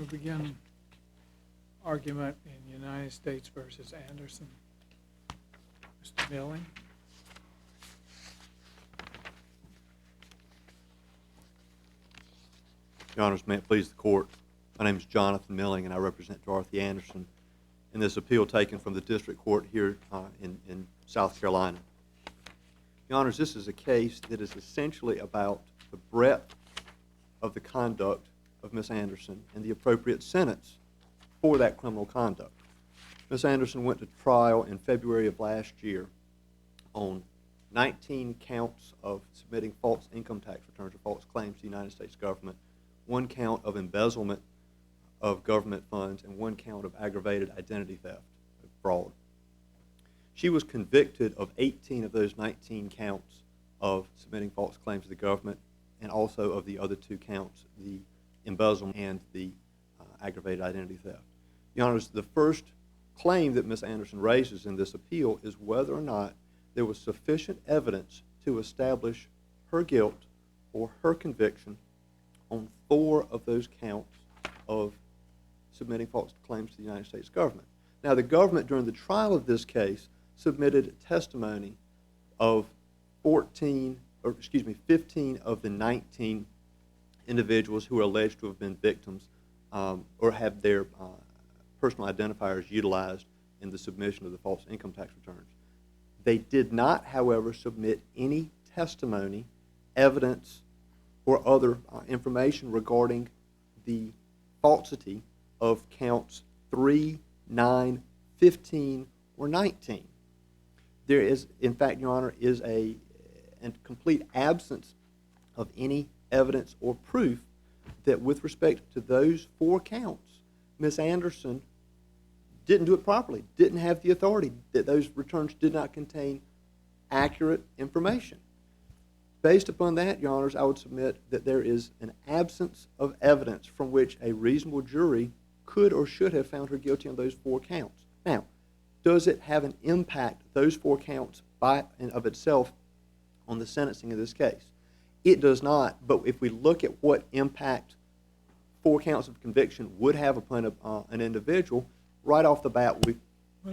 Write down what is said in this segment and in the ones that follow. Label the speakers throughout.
Speaker 1: begin argument in United States versus Anderson. Mr. Milling.
Speaker 2: Your Honors, may it please the Court, my name is Jonathan Milling and I represent Dorothy Anderson in this appeal taken from the District Court here in South Carolina. Your Honors, this is a case that is essentially about the breadth of the conduct of Ms. Anderson and the appropriate sentence for that criminal conduct. Ms. Anderson went to trial in February of last year on 19 counts of submitting false income tax returns or false claims to the United States government, 1 count of embezzlement of government funds, and 1 count of aggravated identity theft, fraud. She was convicted of 18 of those 19 counts of submitting false claims to the government, and also of the other 2 counts, the embezzlement and the aggravated identity theft. Your Honors, the first claim that Ms. Anderson raises in this appeal is whether or not there was sufficient evidence to establish her guilt or her conviction on 4 of those counts of submitting false claims to the United States government. Now, the government, during the trial of this case, submitted testimony of 15 of the 19 individuals who are alleged to have been victims or have their personal identifiers utilized in the submission of the false income tax returns. They did not, however, submit any testimony, evidence, or other information regarding the falsity of counts 3, 9, 15, or 19. There is, in fact, Your Honor, is a complete absence of any evidence or proof that with respect to those 4 counts, Ms. Anderson didn't do it properly, didn't have the authority, that those returns did not contain accurate information. Based upon that, Your Honors, I would submit that there is an absence of evidence from which a reasonable jury could or should have found her guilty on those 4 counts. Now, does it have an impact, those 4 counts by and of itself, on the sentencing of this case? It does not, but if we look at what impact 4 counts of conviction would have upon an individual, right off the bat,
Speaker 1: Well,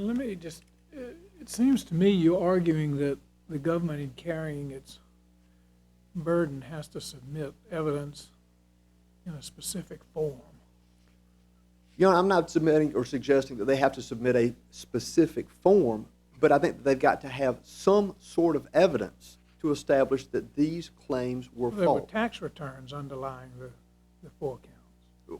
Speaker 1: let me just, it seems to me you're arguing that the government, in carrying its burden, has to submit evidence in a specific form.
Speaker 2: You know, I'm not submitting or suggesting that they have to submit a specific form, but I think that they've got to have some sort of evidence to establish that these claims were false.
Speaker 1: There were tax returns underlying the 4 counts.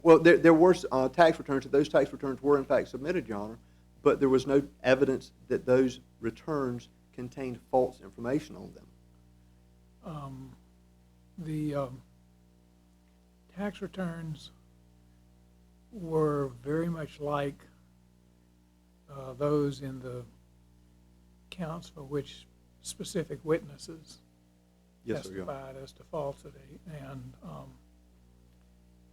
Speaker 2: Well, there were tax returns, and those tax returns were in fact submitted, Your Honor, but there was no evidence that those returns contained false information on them.
Speaker 1: The tax returns were very much like those in the counts for which specific witnesses testified as to falsity, and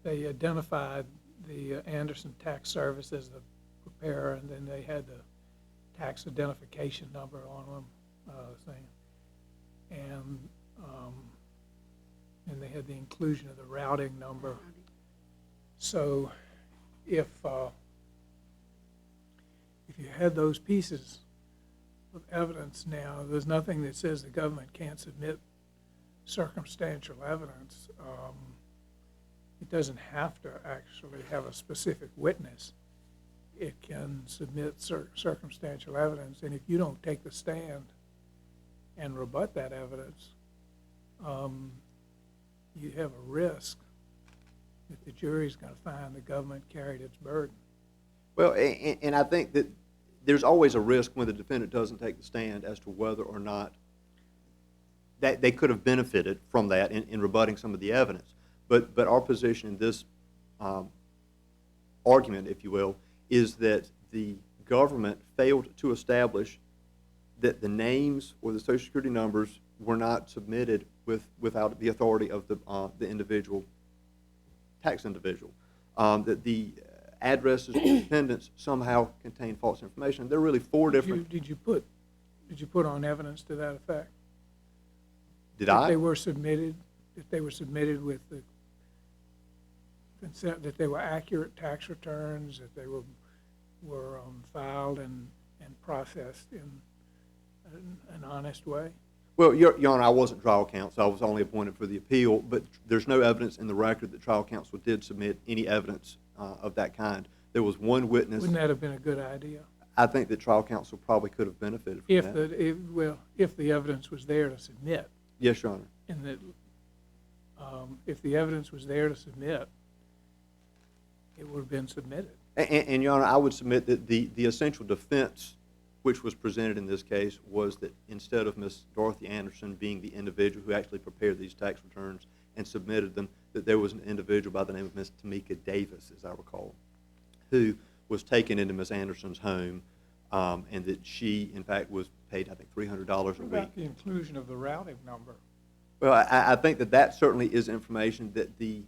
Speaker 1: they identified the Anderson Tax Service as the preparer, and then they had the tax identification number on them, and they had the inclusion of the routing number. So if you had those pieces of evidence now, there's nothing that says the government can't submit circumstantial evidence. It doesn't have to actually have a specific witness. It can submit circumstantial evidence, and if you don't take the stand and rebut that evidence, you have a risk that the jury's going to find the government carried its burden.
Speaker 2: Well, and I think that there's always a risk when the defendant doesn't take the stand as to whether or not that they could have benefited from that in rebutting some of the evidence. But our position in this argument, if you will, is that the government failed to establish that the names or the Social Security numbers were not submitted without the authority of the individual, tax individual. That the addresses of dependents somehow contain false information. There are really 4 different.
Speaker 1: Did you put on evidence to that effect?
Speaker 2: Did I?
Speaker 1: If they were submitted with the that they were accurate tax returns, that they were filed and processed in an honest way?
Speaker 2: Well, Your Honor, I wasn't trial counsel. I was only appointed for the appeal, but there's no evidence in the record that trial counsel did submit any evidence of that kind. There was one witness.
Speaker 1: Wouldn't that have been a good idea?
Speaker 2: I think that trial counsel probably could have benefited from that.
Speaker 1: If the evidence was there to submit,
Speaker 2: Yes, Your Honor.
Speaker 1: and that if the evidence was there to submit, it would have been submitted.
Speaker 2: And Your Honor, I would submit that the essential defense which was presented in this case was that instead of Ms. Dorothy Anderson being the individual who actually prepared these tax returns and submitted them, that there was an individual by the name of Ms. Tamika Davis, as I recall, who was taken into Ms. Anderson's home, and that she, in fact, was paid, I think, $300 a
Speaker 1: What
Speaker 2: week.
Speaker 1: about the inclusion of the routing number?
Speaker 2: Well, I think that certainly is information that the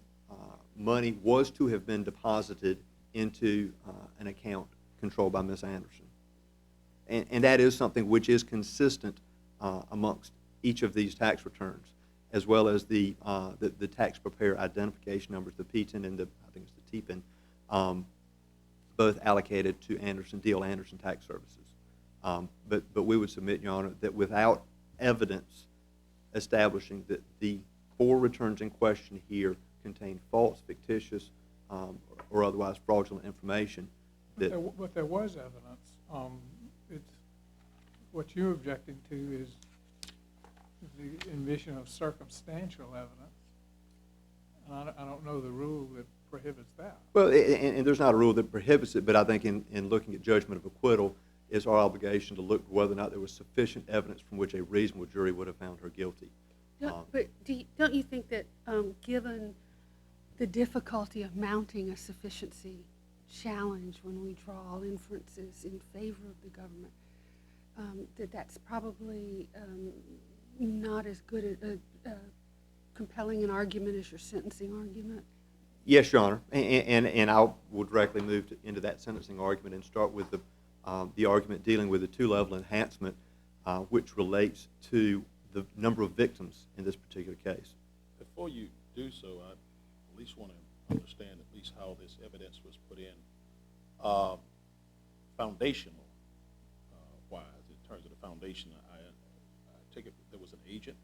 Speaker 2: money was to have been deposited into an account controlled by Ms. Anderson. And that is something which is consistent amongst each of these tax returns, as well as the tax preparer identification numbers, the PTIN and I think it's the TPIN, both allocated to D.L. Anderson Tax Services. But we would submit, Your Honor, that without evidence establishing that the 4 returns in question here contain false, fictitious, or otherwise fraudulent information.
Speaker 1: But there was evidence. What you're objecting to is the admission of circumstantial evidence. And I don't know the rule that prohibits that.
Speaker 2: Well, and there's not a rule that prohibits it, but I think in looking at judgment of acquittal, it's our obligation to look whether or not there was sufficient evidence from which a reasonable jury would have found her guilty.
Speaker 3: But don't you think that given the difficulty of mounting a sufficiency challenge when we draw inferences in favor of the government, that's probably not as good a compelling an argument as your sentencing argument?
Speaker 2: Yes, Your Honor, and I will directly move into that sentencing argument and start with the argument dealing with the 2-level enhancement, which relates to the number of victims in this particular case.
Speaker 4: Before you do so, I at least want to understand at least how this evidence was put in. Foundational wise, in terms of the foundation, I take it there was an agent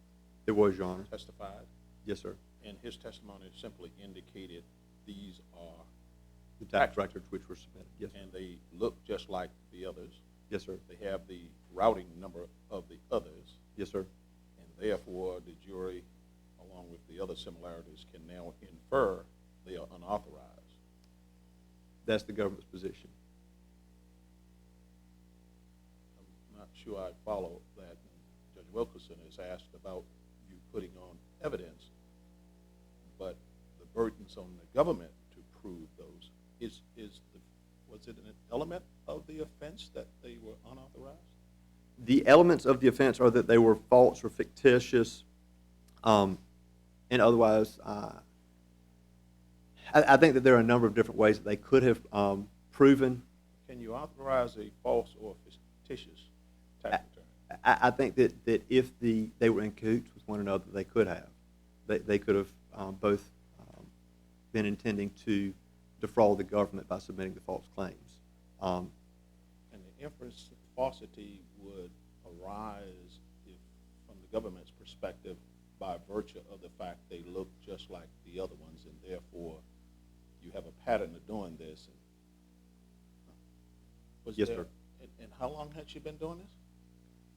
Speaker 2: There was, Your Honor.
Speaker 4: testified,
Speaker 2: Yes, sir.
Speaker 4: and his testimony simply indicated these are,
Speaker 2: The tax records which were submitted. Yes, sir.
Speaker 4: and they look just like the others.
Speaker 2: Yes, sir.
Speaker 4: They have the routing number of the others,
Speaker 2: Yes, sir.
Speaker 4: and therefore the jury, along with the other similarities, can now infer they are unauthorized.
Speaker 2: That's the government's position.
Speaker 4: I'm not sure I follow that. Judge Wilkerson has asked about you putting on evidence, but the burden's on the government to prove those. Was it an element of the offense that they were unauthorized?
Speaker 2: The elements of the offense are that they were false or fictitious, and otherwise, I think that there are a number of different ways that they could have proven.
Speaker 4: Can you authorize a false or fictitious tax return?
Speaker 2: I think that if they were in cahoots with one another, they could have. They could have both been intending to defraud the government by submitting the false claims.
Speaker 4: And the inference of falsity would arise if, from the government's perspective, by virtue of the fact they look just like the other ones, and therefore you have a pattern of doing this.
Speaker 2: Yes, sir.
Speaker 4: And how long had she been doing this?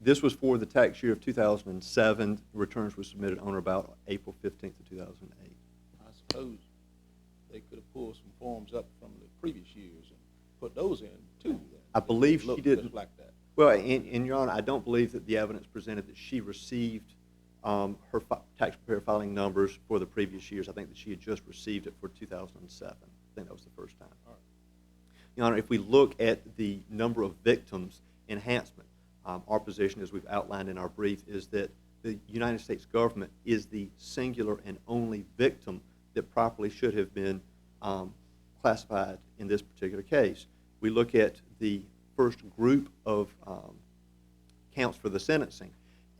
Speaker 2: This was for the tax year of 2007. Returns were submitted on or about April 15th of 2008.
Speaker 4: I suppose they could have pulled some forms up from the previous years and put those in too. Then.
Speaker 2: I believe she
Speaker 4: Look
Speaker 2: didn't.
Speaker 4: just like that.
Speaker 2: Well, and Your Honor, I don't believe that the evidence presented that she received her tax preparer filing numbers for the previous years. I think that she had just received it for 2007. I think that was the first time.
Speaker 4: All right.
Speaker 2: Your Honor, if we look at the number of victims enhancement, our position, as we've outlined in our brief, is that the United States government is the singular and only victim that properly should have been classified in this particular case. We look at the first group of counts for the sentencing,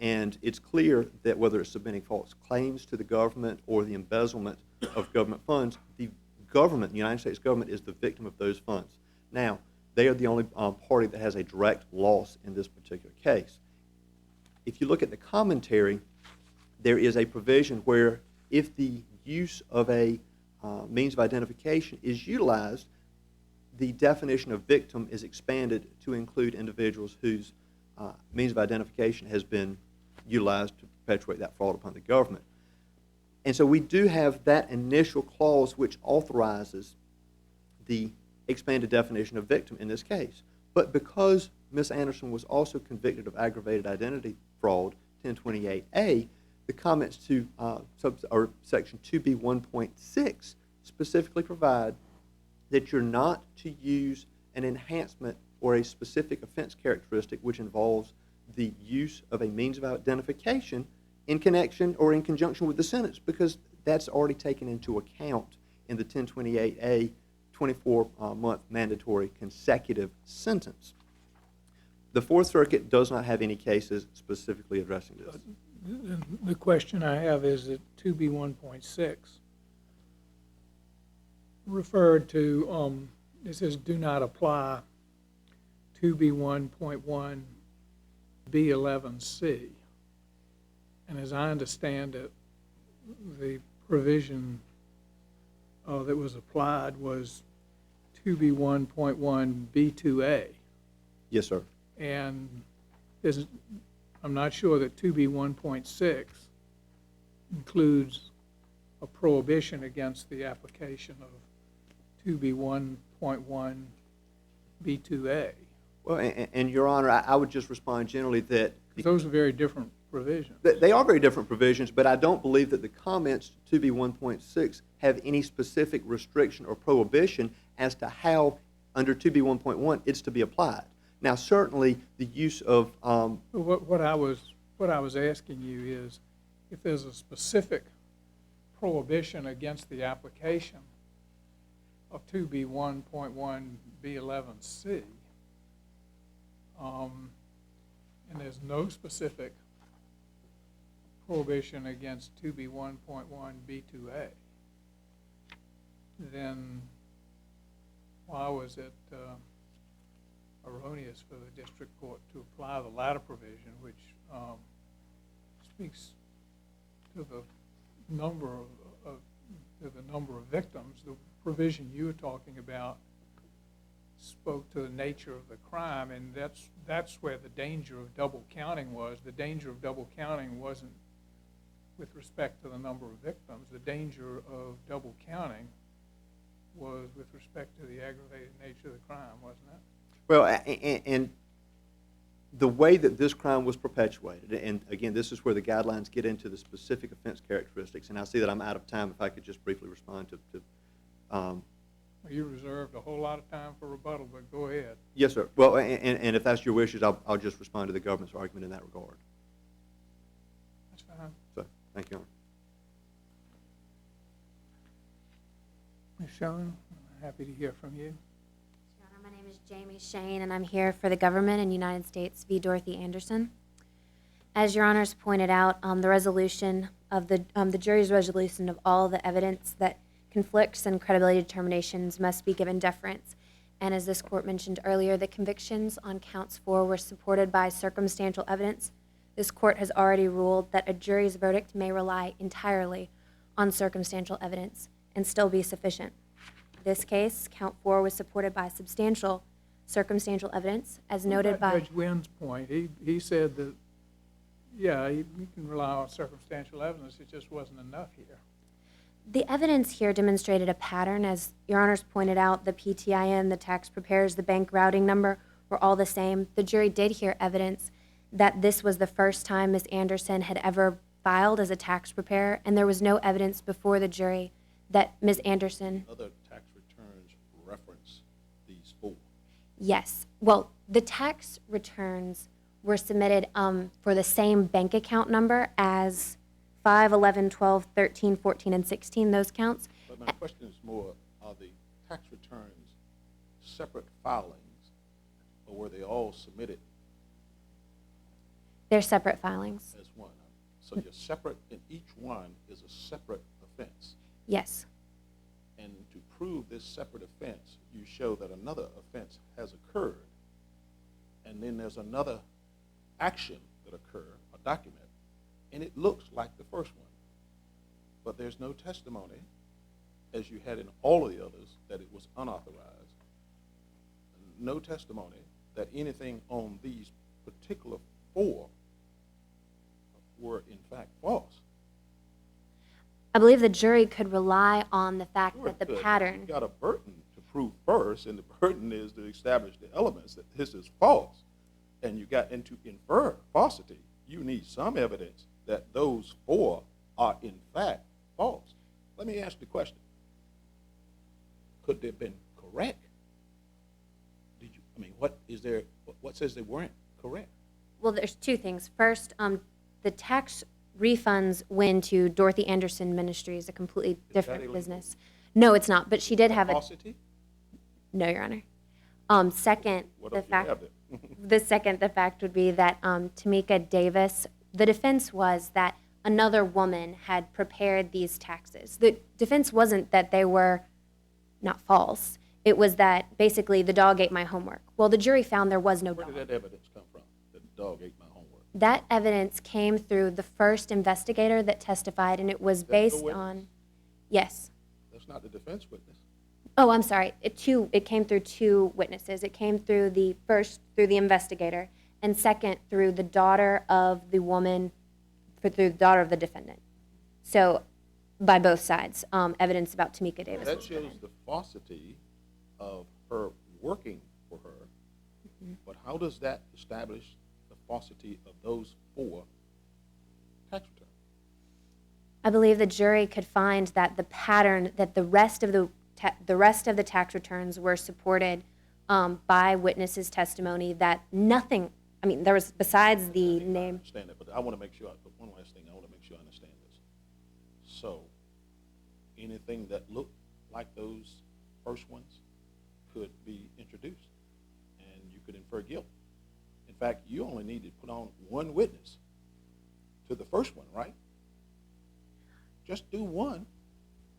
Speaker 2: and it's clear that whether it's submitting false claims to the government or the embezzlement of government funds, the government, the United States government, is the victim of those funds. Now, they are the only party that has a direct loss in this particular case. If you look at the commentary, there is a provision where if the use of a means of identification is utilized, the definition of victim is expanded to include individuals whose means of identification has been utilized to perpetuate that fraud upon the government. And so we do have that initial clause which authorizes the expanded definition of victim in this case. But because Ms. Anderson was also convicted of aggravated identity fraud, 1028A, the comments to section 2B1.6 specifically provide that you're not to use an enhancement or a specific offense characteristic which involves the use of a means of identification in connection or in conjunction with the sentence, because that's already taken into account in the 1028A 24-month mandatory consecutive sentence. The Fourth Circuit does not have any cases specifically addressing this.
Speaker 1: The question I have is that 2B1.6 referred to, it says do not apply 2B1.1 B11C. And as I understand it, the provision that was applied was 2B1.1 B2A.
Speaker 2: Yes, sir.
Speaker 1: And I'm not sure that 2B1.6 includes a prohibition against the application of 2B1.1 B2A.
Speaker 2: Well, and Your Honor, I would just respond generally that
Speaker 1: Those are very different provisions.
Speaker 2: they are very different provisions, but I don't believe that the comments to 2B1.6 have any specific restriction or prohibition as to how, under 2B1.1, it's to be applied. Now, certainly, the use of
Speaker 1: What I was asking you is if there's a specific prohibition against the application of 2B1.1 B11C, and there's no specific prohibition against 2B1.1 B2A, then why was it erroneous for the district court to apply the latter provision, which speaks to the number of victims? The provision you were talking about spoke to the nature of the crime, and that's where the danger of double counting was. The danger of double counting wasn't with respect to the number of victims. The danger of double counting was with respect to the aggravated nature of the crime, wasn't it?
Speaker 2: Well, and the way that this crime was perpetuated, and again, this is where the guidelines get into the specific offense characteristics, and I see that I'm out of time. If I could just briefly respond to
Speaker 1: You reserved a whole lot of time for rebuttal, but go ahead.
Speaker 2: Yes, sir. Well, and if that's your wishes, I'll just respond to the government's argument in that regard.
Speaker 1: That's fine.
Speaker 2: So, thank you, Your Honor.
Speaker 1: Ms. Schoen, I'm happy to hear from you.
Speaker 5: Your Honor, my name is Jamie Shane, and I'm here for the government in United States v. Dorothy Anderson. As Your Honors pointed out, the resolution of the jury's resolution of all the evidence that conflicts and credibility determinations must be given deference. And as this court mentioned earlier, the convictions on counts 4 were supported by circumstantial evidence. This court has already ruled that a jury's verdict may rely entirely on circumstantial evidence and still be sufficient. In this case, count 4 was supported by substantial circumstantial evidence, as noted by
Speaker 1: Judge Wynn's point. He said that, yeah, you can rely on circumstantial evidence. It just wasn't enough here.
Speaker 5: The evidence here demonstrated a pattern. As Your Honors pointed out, the PTIN, the tax preparers, the bank routing number were all the same. The jury did hear evidence that this was the first time Ms. Anderson had ever filed as a tax preparer, and there was no evidence before the jury that Ms. Anderson...
Speaker 4: Other tax returns reference these 4.
Speaker 5: Yes. Well, the tax returns were submitted for the same bank account number as 5, 11, 12, 13, 14, and 16, those counts.
Speaker 4: But my question is more, are the tax returns separate filings, or were they all submitted
Speaker 5: They're separate filings.
Speaker 4: as one? So you're separate, and each one is a separate offense.
Speaker 5: Yes.
Speaker 4: And to prove this separate offense, you show that another offense has occurred, and then there's another action that occurred, a document, and it looks like the first one. But there's no testimony, as you had in all of the others, that it was unauthorized. No testimony that anything on these particular 4 were in fact false.
Speaker 5: I believe the jury could rely on the fact
Speaker 4: Sure
Speaker 5: that
Speaker 4: it
Speaker 5: the
Speaker 4: could.
Speaker 5: pattern.
Speaker 4: You've got a burden to prove first, and the burden is to establish the elements that this is false. And to infer falsity, you need some evidence that those 4 are in fact false. Let me ask the question. Could they have been correct? What says they weren't correct?
Speaker 5: Well, there's 2 things. First, the tax refunds went to Dorothy Anderson Ministries, a completely different
Speaker 4: illegal?
Speaker 5: business. No, it's not, but she did have a.
Speaker 4: Falsity?
Speaker 5: No, Your Honor. Second,
Speaker 4: What
Speaker 5: the
Speaker 4: else you
Speaker 5: fact.
Speaker 4: have there?
Speaker 5: The fact would be that Tamika Davis, the defense was that another woman had prepared these taxes. The defense wasn't that they were not false. It was that basically the dog ate my homework. Well, the jury found there was no
Speaker 4: Where
Speaker 5: dog.
Speaker 4: did that evidence come from? That the dog ate my homework?
Speaker 5: That evidence came through the first investigator that testified, and it was
Speaker 4: Is that your
Speaker 5: based
Speaker 4: witness?
Speaker 5: on, yes.
Speaker 4: That's not the defense witness.
Speaker 5: Oh, I'm sorry. It came through 2 witnesses. It came through the investigator, and second through the daughter of the woman, through the daughter of the defendant. So, by both sides, evidence about Tamika Davis.
Speaker 4: That
Speaker 5: was
Speaker 4: shows
Speaker 5: given.
Speaker 4: the falsity of her working for her. But how does that establish the falsity of those 4 tax returns?
Speaker 5: I believe the jury could find that the pattern, that the rest of the tax returns were supported by witnesses' testimony. That nothing. I mean, there was besides the
Speaker 4: I
Speaker 5: name.
Speaker 4: understand that, but I want to make sure, one last thing, I want to make sure I understand this. So, anything that looked like those first ones could be introduced, and you could infer guilt. In fact, you only need to put on 1 witness to the first one, right? Just do 1,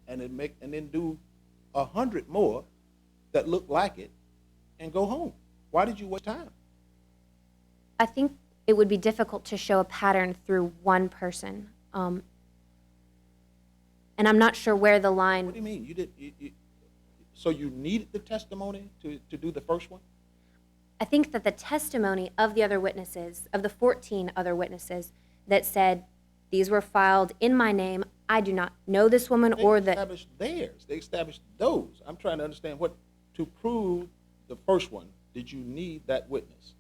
Speaker 4: and then do 100 more that look like it, and go home. Why did you waste time?
Speaker 5: I think it would be difficult to show a pattern through one person, and I'm not sure where the line.
Speaker 4: What do you mean? So you needed the testimony to do the first one?
Speaker 5: I think that the testimony of the other witnesses, of the 14 other witnesses that said these were filed in my name, I do not know this woman or
Speaker 4: They
Speaker 5: the.
Speaker 4: established theirs. They established those. I'm trying to understand to prove the first one, did you need that witness?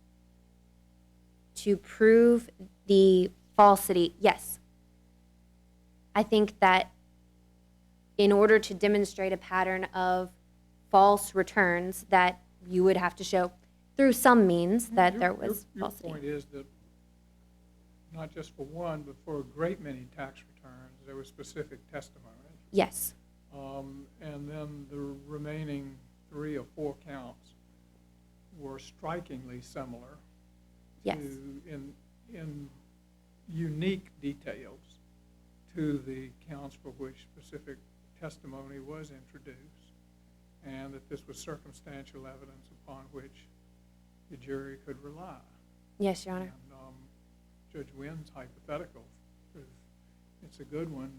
Speaker 5: To prove the falsity, yes. I think that in order to demonstrate a pattern of false returns, that you would have to show through some means that there was
Speaker 1: Your
Speaker 5: falsity.
Speaker 1: point is that not just for one, but for a great many tax returns, there was specific testimony.
Speaker 5: Yes,
Speaker 1: And then the remaining 3 or 4 counts were strikingly similar
Speaker 5: yes.
Speaker 1: in unique details to the counts for which specific testimony was introduced, and that this was circumstantial evidence upon which the jury could rely.
Speaker 5: Yes, Your Honor.
Speaker 1: And Judge Wynn's hypothetical, it's a good one,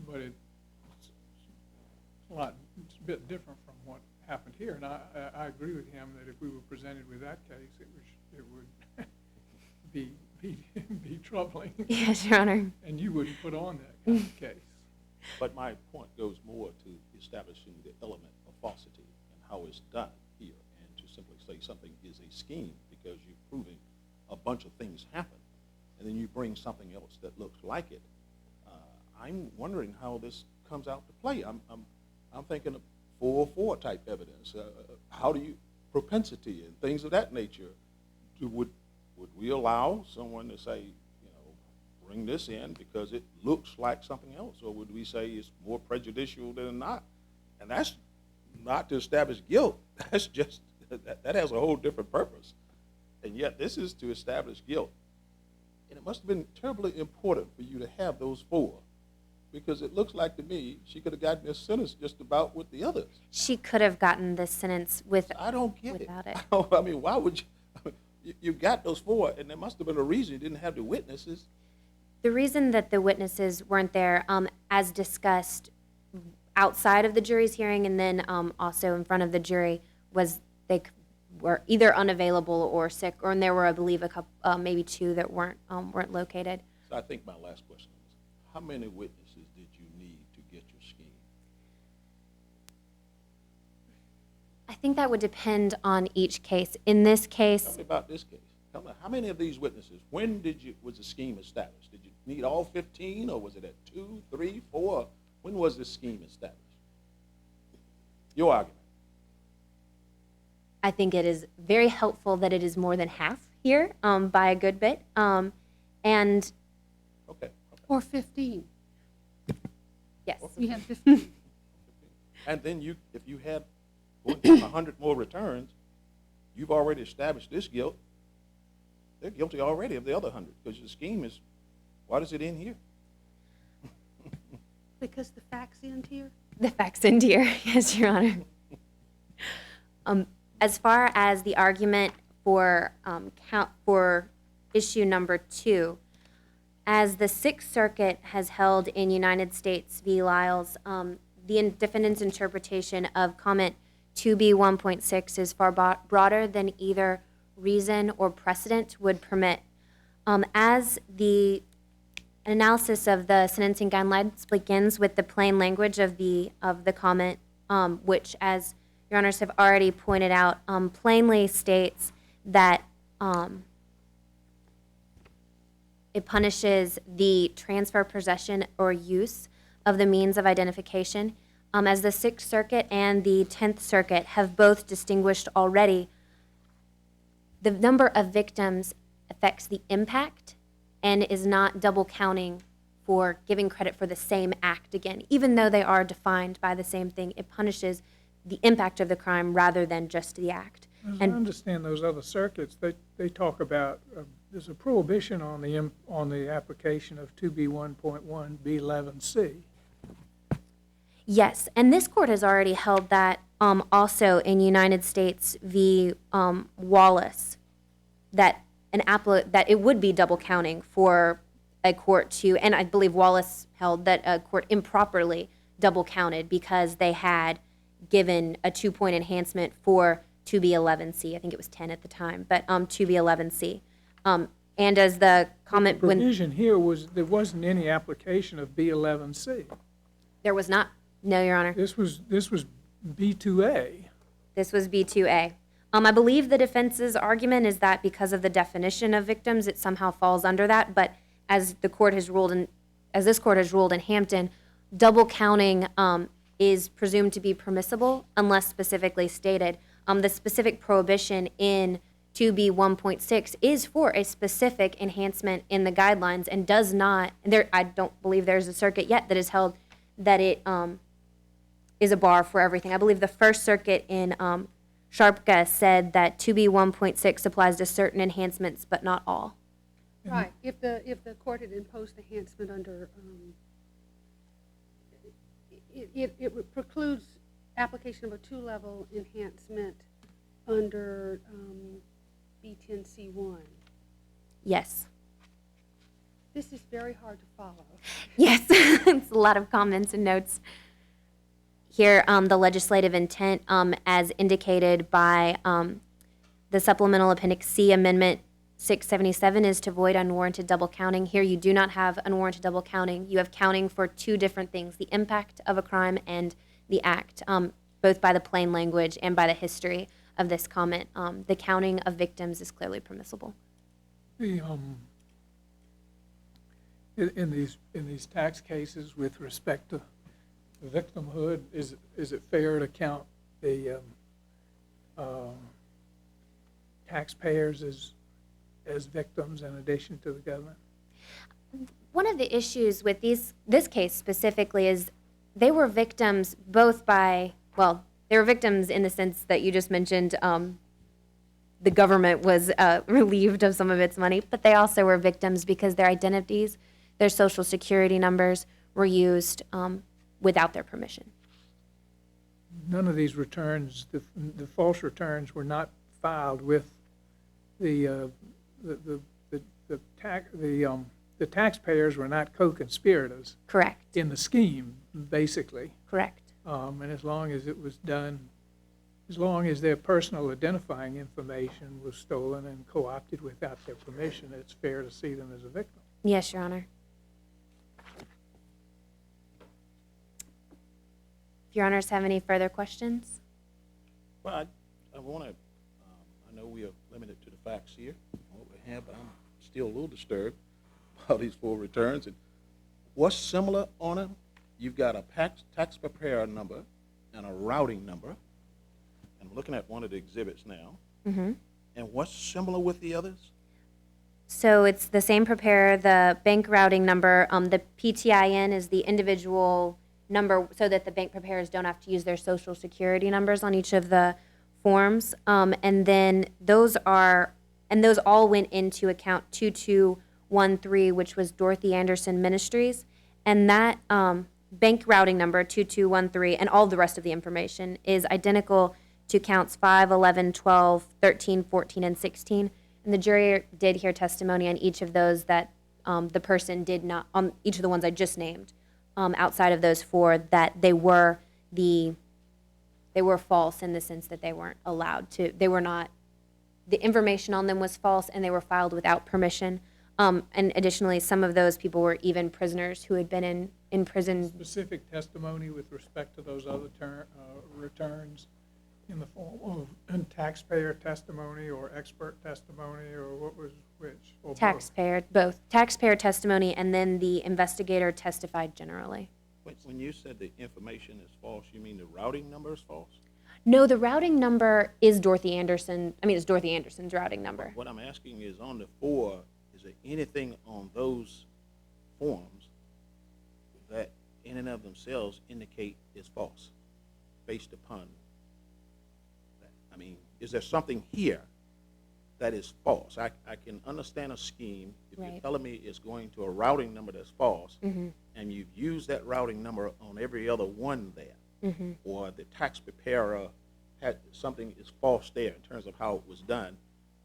Speaker 1: but it's a bit different from what happened here. And I agree with him that if we were presented with that case, it would be troubling.
Speaker 5: Yes, Your Honor.
Speaker 1: And you wouldn't put on that kind of case.
Speaker 4: But my point goes more to establishing the element of falsity and how it's done here, and to simply say something is a scheme because you're proving a bunch of things happen, and then you bring something else that looks like it. I'm wondering how this comes out to play. I'm thinking of 404 type evidence. How do you propensity and things of that nature? Would we allow someone to say, bring this in because it looks like something else, or would we say it's more prejudicial than not? And that's not to establish guilt. That's just that has a whole different purpose. And yet this is to establish guilt. And it must have been terribly important for you to have those 4 Because it looks like to me, she could have gotten this sentence just about with the others.
Speaker 5: She could have gotten this sentence with,
Speaker 4: I don't get
Speaker 5: without
Speaker 4: it.
Speaker 5: it.
Speaker 4: I mean, why would you got those four, and there must have been a reason you didn't have the witnesses.
Speaker 5: The reason that the witnesses weren't there, as discussed outside of the jury's hearing and then also in front of the jury, was were either unavailable or sick, or and there were, I believe, a couple, maybe two that weren't located.
Speaker 4: So I think my last question is, how many witnesses did you need to get your scheme?
Speaker 5: I think that would depend on each case. In this
Speaker 4: Tell
Speaker 5: case,
Speaker 4: me about this case. Tell me, how many of these witnesses, when was the scheme established? Did you need all 15, or was it at 2, 3, 4? When was this scheme established? Your argument.
Speaker 5: I think it is very helpful that it is more than half here by a good bit. And
Speaker 4: Okay.
Speaker 3: Or 15.
Speaker 5: yes,
Speaker 3: We have 15.
Speaker 4: And then if you had 100 more returns, you've already established this guilt. They're guilty already of the other 100, because the scheme is, why does it end here?
Speaker 3: Because the facts end here?
Speaker 5: the facts end here, yes, Your Honor. As far as the argument for issue number 2, as the Sixth Circuit has held in United States v. Lyles, the defendant's interpretation of comment 2B1.6 is far broader than either reason or precedent would permit. As the analysis of the sentencing guidelines begins with the plain language of the comment, which, as Your Honors have already pointed out, plainly states that it punishes the transfer, possession, or use of the means of identification. As the Sixth Circuit and the 10th Circuit have both distinguished already, the number of victims affects the impact and is not double counting for giving credit for the same act again. Even though they are defined by the same thing, it punishes the impact of the crime rather than just the act.
Speaker 1: As I understand those other circuits, they talk about, there's a prohibition on the application of 2B1.1 B11C.
Speaker 5: Yes, and this court has already held that also in United States v. Wallace, that it would be double counting for a court to, and I believe Wallace held that a court improperly double counted because they had given a 2-point enhancement for 2B11C. I think it was 10 at the time, but 2B11C. And as the comment
Speaker 1: The provision here was, there wasn't any application of B11C.
Speaker 5: there was not. No, Your Honor.
Speaker 1: This was B2A.
Speaker 5: This was B2A. I believe the defense's argument is that because of the definition of victims, it somehow falls under that. But as the court has ruled as this court has ruled in Hampton, double counting is presumed to be permissible unless specifically stated. The specific prohibition in 2B1.6 is for a specific enhancement in the guidelines and does not. I don't believe there's a circuit yet that has held that it is a bar for everything. I believe the First Circuit in Sharpka said that 2B1.6 applies to certain enhancements, but not all.
Speaker 3: Right. If the court had imposed enhancement under, it precludes application of a 2-level enhancement under B10C1.
Speaker 5: Yes.
Speaker 3: This is very hard to follow.
Speaker 5: Yes, it's a lot of comments and notes. Here, the legislative intent, as indicated by the Supplemental Appendix C Amendment 677, is to avoid unwarranted double counting. Here, you do not have unwarranted double counting. You have counting for two different things, the impact of a crime and the act, both by the plain language and by the history of this comment. The counting of victims is clearly permissible.
Speaker 1: The in these tax cases with respect to victimhood, is it fair to count the taxpayers as victims in addition to the government?
Speaker 5: One of the issues with this case specifically is they were victims both by, well, they were victims in the sense that you just mentioned, the government was relieved of some of its money, but they also were victims because their identities, their social security numbers were used without their permission.
Speaker 1: None of these returns, the false returns were not filed with the taxpayers were not co-conspirators
Speaker 5: Correct.
Speaker 1: in the scheme, basically.
Speaker 5: Correct.
Speaker 1: And as long as it was done, as long as their personal identifying information was stolen and co-opted without their permission, it's fair to see them as a victim.
Speaker 5: Yes, Your Honor. If Your Honors have any further questions?
Speaker 4: Well, I want to, I know we are limited to the facts here, what we have, but I'm still a little disturbed about these 4 returns. And what's similar on them? You've got a tax preparer number and a routing number. I'm looking at one of the exhibits now.
Speaker 5: Mm-hmm.
Speaker 4: And what's similar with the others?
Speaker 5: So it's the same preparer, the bank routing number. The PTIN is the individual number so that the bank preparers don't have to use their social security numbers on each of the forms. And then those all went into account 2213, which was Dorothy Anderson Ministries. And that bank routing number, 2213, and all the rest of the information is identical to counts 5, 11, 12, 13, 14, and 16. And the jury did hear testimony on each of those that the person did not, on each of the ones I just named, outside of those 4, that they were false in the sense that they weren't allowed to, they were not, the information on them was false and they were filed without permission. And additionally, some of those people were even prisoners who had been in prison.
Speaker 1: Specific testimony with respect to those other returns in the form of taxpayer testimony or expert testimony, or what was which? Or
Speaker 5: Both taxpayer testimony, and then the investigator testified generally.
Speaker 4: When you said the information is false, you mean the routing number is false?
Speaker 5: No, the routing number is Dorothy Anderson. I mean, it's Dorothy Anderson's routing number.
Speaker 4: What I'm asking is on the 4, is there anything on those forms that in and of themselves indicate is false based upon that? I mean, is there something here that is false? I can understand a scheme if
Speaker 5: Right.
Speaker 4: you're telling me it's going to a routing number that's false,
Speaker 5: Mm-hmm.
Speaker 4: and you've used that routing number on every other one there,
Speaker 5: Mm-hmm.
Speaker 4: or the tax preparer had something is false there in terms of how it was done,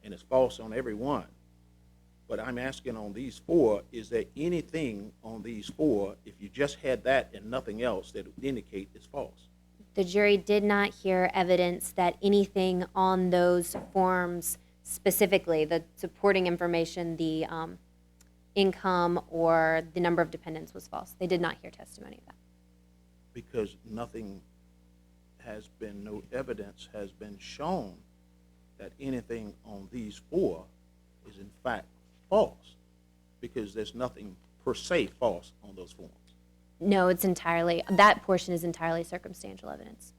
Speaker 4: and it's false on every one. But I'm asking on these 4, is there anything on these 4, if you just had that and nothing else, that would indicate it's false?
Speaker 5: The jury did not hear evidence that anything on those forms, specifically the supporting information, the income or the number of dependents, was false. They did not hear testimony of that.
Speaker 4: Because nothing has been, no evidence has been shown that anything on these 4 is in fact false, because there's nothing per se false on those forms.
Speaker 5: No, it's entirely, that portion is entirely circumstantial evidence.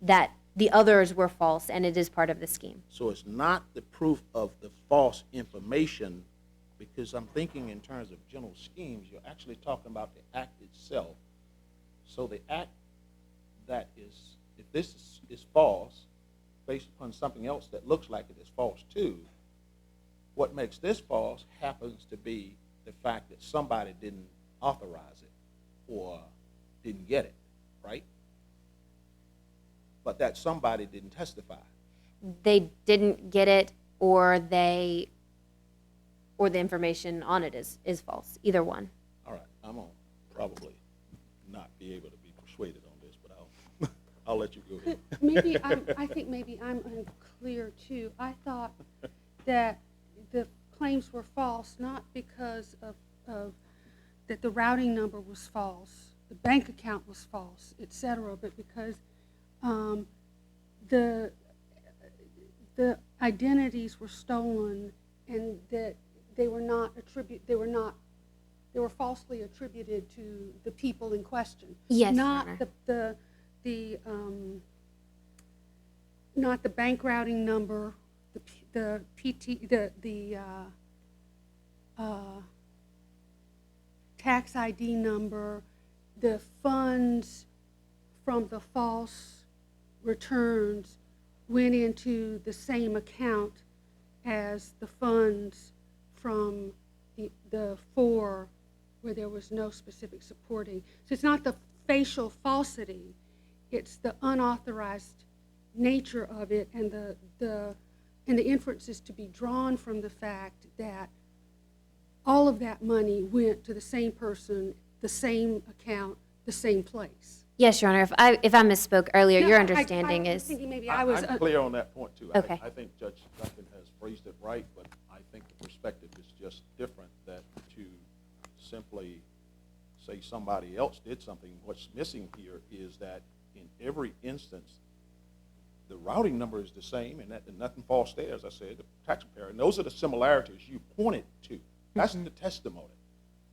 Speaker 5: That the others were false, and it is part of the scheme.
Speaker 4: So it's not the proof of the false information, because I'm thinking in terms of general schemes, you're actually talking about the act itself. So the act that is, if this is false, based upon something else that looks like it is false too, what makes this false happens to be the fact that somebody didn't authorize it or didn't get it, right? But that somebody didn't testify.
Speaker 5: They didn't get it, or the information on it is false. Either one.
Speaker 4: All right, I'm gonna probably not be able to be persuaded on this, but I'll let you go ahead.
Speaker 3: I think maybe I'm unclear too. I thought that the claims were false, not because of that the routing number was false, the bank account was false, etc., but because the identities were stolen, and that they were falsely attributed to the people in question.
Speaker 5: Yes,
Speaker 3: not
Speaker 5: Your Honor.
Speaker 3: not the bank routing number, the tax ID number, the funds from the false returns went into the same account as the funds from the 4 where there was no specific supporting. So it's not the facial falsity, it's the unauthorized nature of it and the inferences to be drawn from the fact that all of that money went to the same person, the same account, the same place.
Speaker 5: Yes, Your Honor. If I misspoke earlier,
Speaker 3: No,
Speaker 5: your
Speaker 3: I
Speaker 5: understanding
Speaker 3: was
Speaker 5: is
Speaker 3: thinking maybe I was.
Speaker 4: I'm clear on that point, too.
Speaker 5: Okay.
Speaker 4: I think Judge Duncan has phrased it right, but I think the perspective is just different, that to simply say somebody else did something, what's missing here is that in every instance, the routing number is the same, and nothing false there, as I said, the taxpayer. And those are the similarities you pointed to. That's the testimony.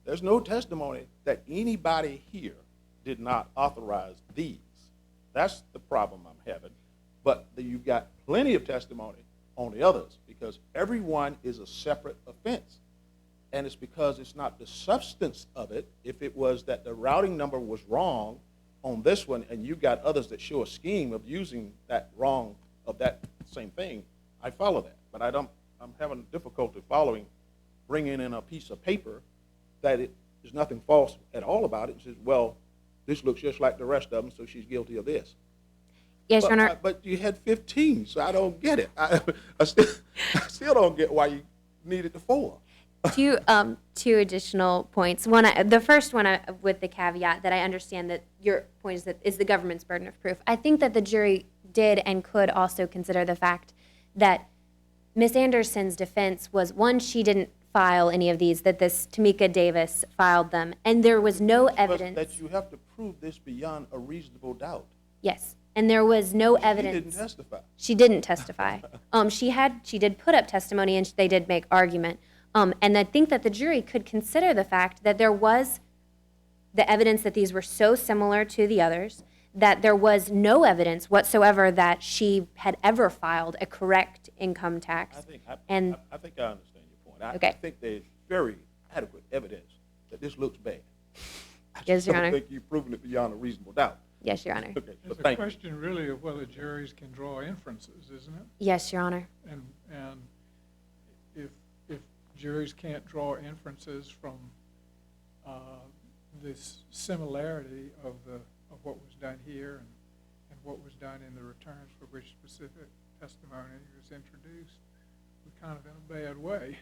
Speaker 4: There's no testimony that anybody here did not authorize these. That's the problem I'm having. But you've got plenty of testimony on the others, because everyone is a separate offense. And it's because it's not the substance of it. If it was that the routing number was wrong on this one, and you got others that show a scheme of using that wrong of that same thing, I follow that. But I'm having difficulty following, bringing in a piece of paper that there's nothing false at all about it, and says, well, this looks just like the rest of them, so she's guilty of this.
Speaker 5: yes, Your Honor.
Speaker 4: But you had 15, so I don't get it. I still don't get why you needed the 4.
Speaker 5: Two additional points. The first one, with the caveat that I understand that your point is that is the government's burden of proof. I think that the jury did and could also consider the fact that Ms. Anderson's defense was, one, she didn't file any of these, that this Tamika Davis filed them, and there was no evidence.
Speaker 4: That you have to prove this beyond a reasonable doubt.
Speaker 5: Yes, and there was no evidence.
Speaker 4: She didn't testify.
Speaker 5: She didn't testify. She did put up testimony, and they did make argument. And I think that the jury could consider the fact that there was the evidence that these were so similar to the others, that there was no evidence whatsoever that she had ever filed a correct income tax.
Speaker 4: I think I understand your point.
Speaker 5: Okay.
Speaker 4: I think there's very adequate evidence that this looks bad.
Speaker 5: Yes, Your
Speaker 4: I
Speaker 5: Honor.
Speaker 4: don't think you've proven it beyond a reasonable doubt.
Speaker 5: Yes, Your Honor.
Speaker 4: Okay,
Speaker 1: It's
Speaker 4: but
Speaker 1: a
Speaker 4: thank you.
Speaker 1: question really of whether juries can draw inferences, isn't it?
Speaker 5: Yes, Your Honor.
Speaker 1: And if juries can't draw inferences from this similarity of what was done here and what was done in the returns for which specific testimony was introduced, we're kind of in a bad way.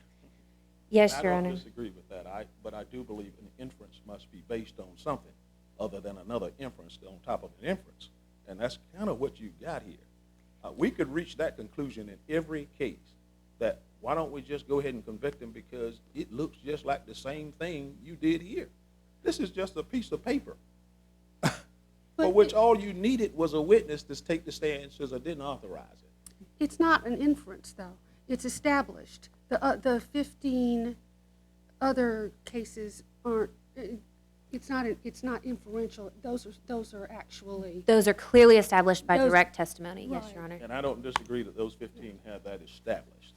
Speaker 5: Yes,
Speaker 4: I
Speaker 5: Your
Speaker 4: don't
Speaker 5: Honor.
Speaker 4: disagree with that, but I do believe an inference must be based on something other than another inference on top of an inference. And that's kind of what you got here. We could reach that conclusion in every case, that why don't we just go ahead and convict him because it looks just like the same thing you did here. This is just a piece of paper for which all you needed was a witness to take the stand and says I didn't authorize it.
Speaker 3: It's not an inference, though. It's established. The 15 other cases aren't. It's not inferential. Those are actually.
Speaker 5: Those are clearly established by
Speaker 3: Those-
Speaker 5: direct testimony. Yes,
Speaker 3: Right.
Speaker 5: Your Honor.
Speaker 4: And I don't disagree that those 15 have that established.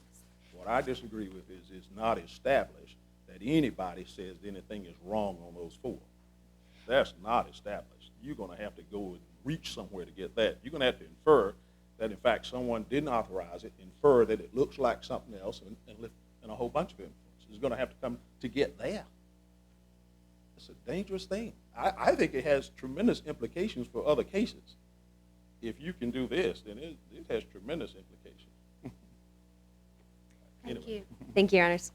Speaker 4: What I disagree with is it's not established that anybody says anything is wrong on those 4. That's not established. You're going to have to go and reach somewhere to get that. You're going to have to infer that, in fact, someone didn't authorize it, infer that it looks like something else, and a whole bunch of inferences. It's going to have to come to get there. It's a dangerous thing. I think it has tremendous implications for other cases. If you can do this, then it has tremendous implications.
Speaker 5: Thank
Speaker 4: Anyway.
Speaker 5: you. Thank you, Your Honors.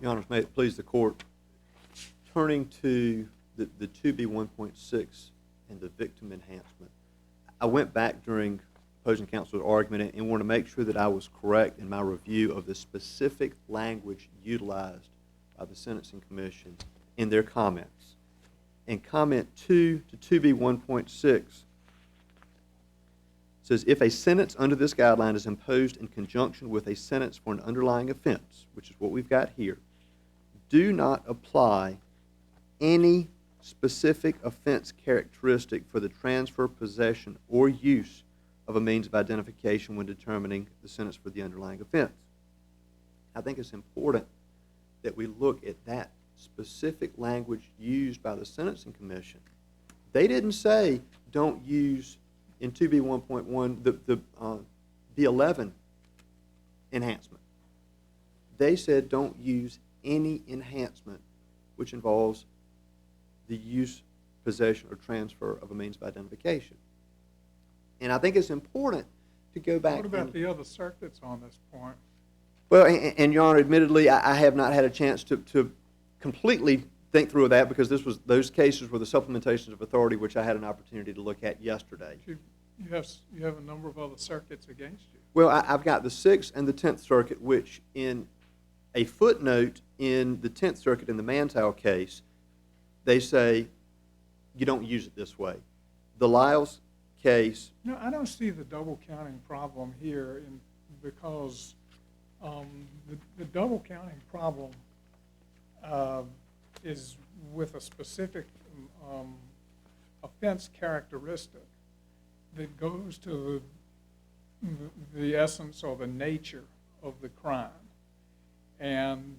Speaker 2: Your Honors, may it please the court, turning to the 2B1.6 and the victim enhancement, I went back during opposing counsel's argument and want to make sure that I was correct in my review of the specific language utilized by the Sentencing Commission in their comments. In comment 2 to 2B1.6, says, if a sentence under this guideline is imposed in conjunction with a sentence for an underlying offense, which is what we've got here, do not apply any specific offense characteristic for the transfer, possession, or use of a means of identification when determining the sentence for the underlying offense. I think it's important that we look at that specific language used by the Sentencing Commission. They didn't say don't use in 2B1.1 the 11 enhancement. They said don't use any enhancement which involves the use, possession, or transfer of a means of identification. And I think it's important to go back.
Speaker 1: What about the other circuits on this point?
Speaker 2: Well, and Your Honor, admittedly, I have not had a chance to completely think through that, because those cases were the supplementations of authority, which I had an opportunity to look at yesterday.
Speaker 1: You have a number of other circuits against you.
Speaker 2: Well, I've got the 6th and the 10th Circuit, which in a footnote in the 10th Circuit in the Mantow case, they say you don't use it this way. The Lyles case.
Speaker 1: No, I don't see the double counting problem here because the double counting problem is with a specific offense characteristic that goes to the essence or the nature of the crime. And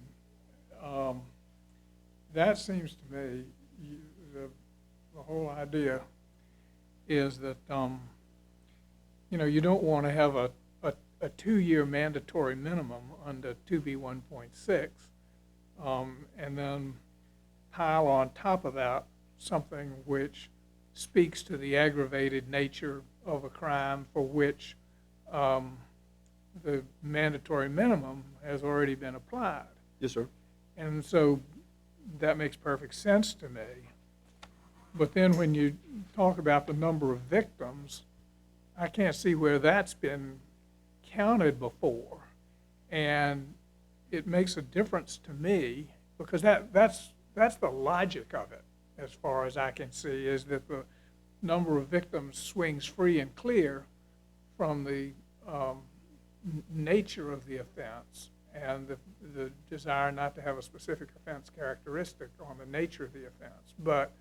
Speaker 1: that seems to me, the whole idea is that, you don't want to have a 2-year mandatory minimum under 2B1.6 and then pile on top of that something which speaks to the aggravated nature of a crime for which the mandatory minimum has already been applied.
Speaker 2: Yes, sir.
Speaker 1: And so that makes perfect sense to me. But then when you talk about the number of victims, I can't see where that's been counted before. And it makes a difference to me, because that's the logic of it, as far as I can see, is that the number of victims swings free and clear from the nature of the offense and the desire not to have a specific offense characteristic on the nature of the offense. But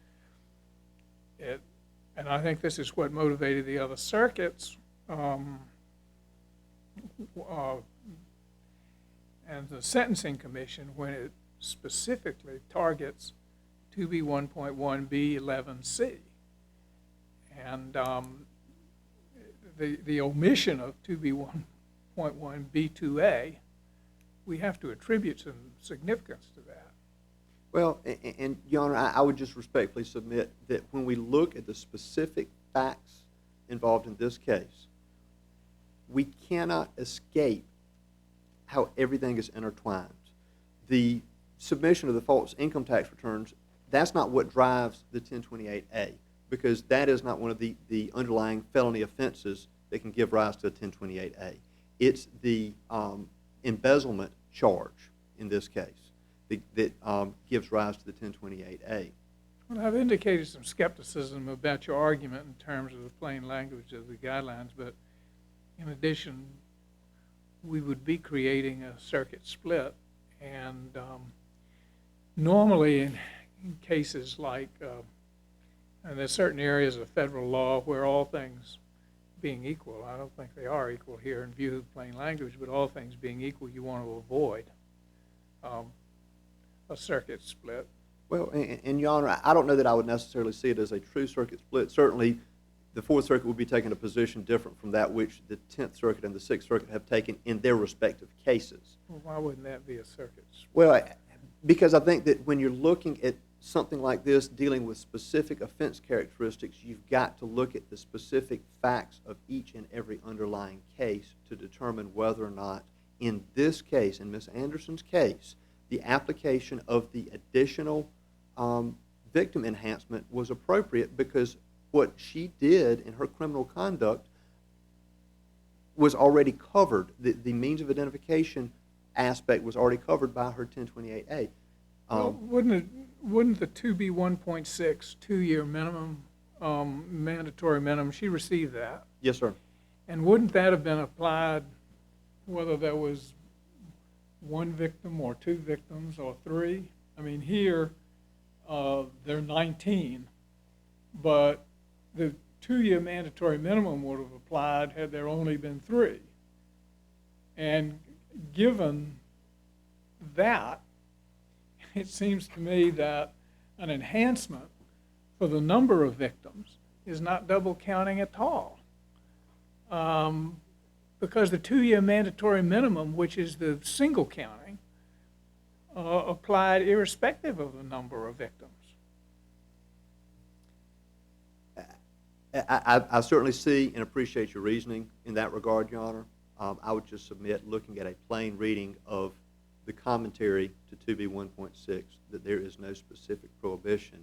Speaker 1: and I think this is what motivated the other circuits and the Sentencing Commission when it specifically targets 2B1.1B11C. And the omission of 2B1.1B2A, we have to attribute some significance to that.
Speaker 2: Well, and Your Honor, I would just respectfully submit that when we look at the specific facts involved in this case, we cannot escape how everything is intertwined. The submission of the false income tax returns, that's not what drives the 1028A, because that is not one of the underlying felony offenses that can give rise to a 1028A. It's the embezzlement charge in this case that gives rise to the 1028A.
Speaker 1: Well, I've indicated some skepticism about your argument in terms of the plain language of the guidelines, but in addition, we would be creating a circuit split. And normally in cases like, and there's certain areas of federal law where all things being equal, I don't think they are equal here in view of plain language, but all things being equal, you want to avoid a circuit split.
Speaker 2: Well, and Your Honor, I don't know that I would necessarily see it as a true circuit split. Certainly, the Fourth Circuit will be taking a position different from that which the 10th Circuit and the 6th Circuit have taken in their respective cases.
Speaker 1: Well, why wouldn't that be a circuit split?
Speaker 2: Well, because I think that when you're looking at something like this, dealing with specific offense characteristics, you've got to look at the specific facts of each and every underlying case to determine whether or not, in this case, in Ms. Anderson's case, the application of the additional victim enhancement was appropriate, because what she did in her criminal conduct was already covered. The means of identification aspect was already covered by her 1028A.
Speaker 1: Well, wouldn't the 2B1.6 2-year minimum, mandatory minimum, she received that?
Speaker 2: Yes, sir.
Speaker 1: And wouldn't that have been applied whether there was one victim or 2 victims or 3? I mean, here there are 19, but the 2-year mandatory minimum would have applied had there only been 3. And given that, it seems to me that an enhancement for the number of victims is not double counting at all. because the 2-year mandatory minimum, which is the single counting, applied irrespective of the number of victims.
Speaker 2: I certainly see and appreciate your reasoning in that regard, Your Honor. I would just submit, looking at a plain reading of the commentary to 2B1.6, that there is no specific prohibition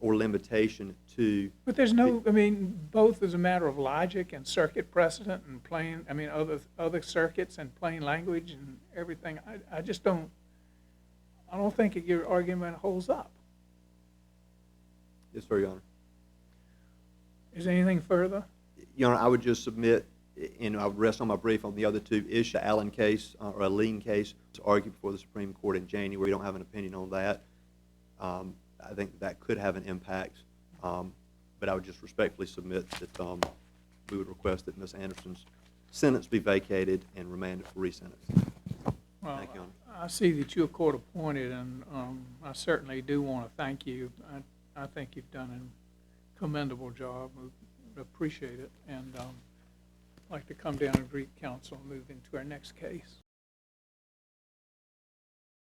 Speaker 2: or limitation to.
Speaker 1: But there's no, I mean, both as a matter of logic and circuit precedent and plain, I mean, other circuits and plain language and everything. I just don't, I don't think that your argument holds up.
Speaker 2: Yes, sir, Your Honor.
Speaker 1: Is there anything further?
Speaker 2: Your Honor, I would just submit, and I would rest on my brief on the other two. Is the Allen case or a lien case to argue before the Supreme Court in January? We don't have an opinion on that. I think that could have an impact, but I would just respectfully submit that we would request that Ms. Anderson's sentence be vacated and remanded for resentence.
Speaker 1: Well,
Speaker 2: Thank you, Your Honor.
Speaker 1: I see that you're court appointed, and I certainly do want to thank you. I think you've done a commendable job. We appreciate it, and I'd like to come down and greet counsel and move into our next case.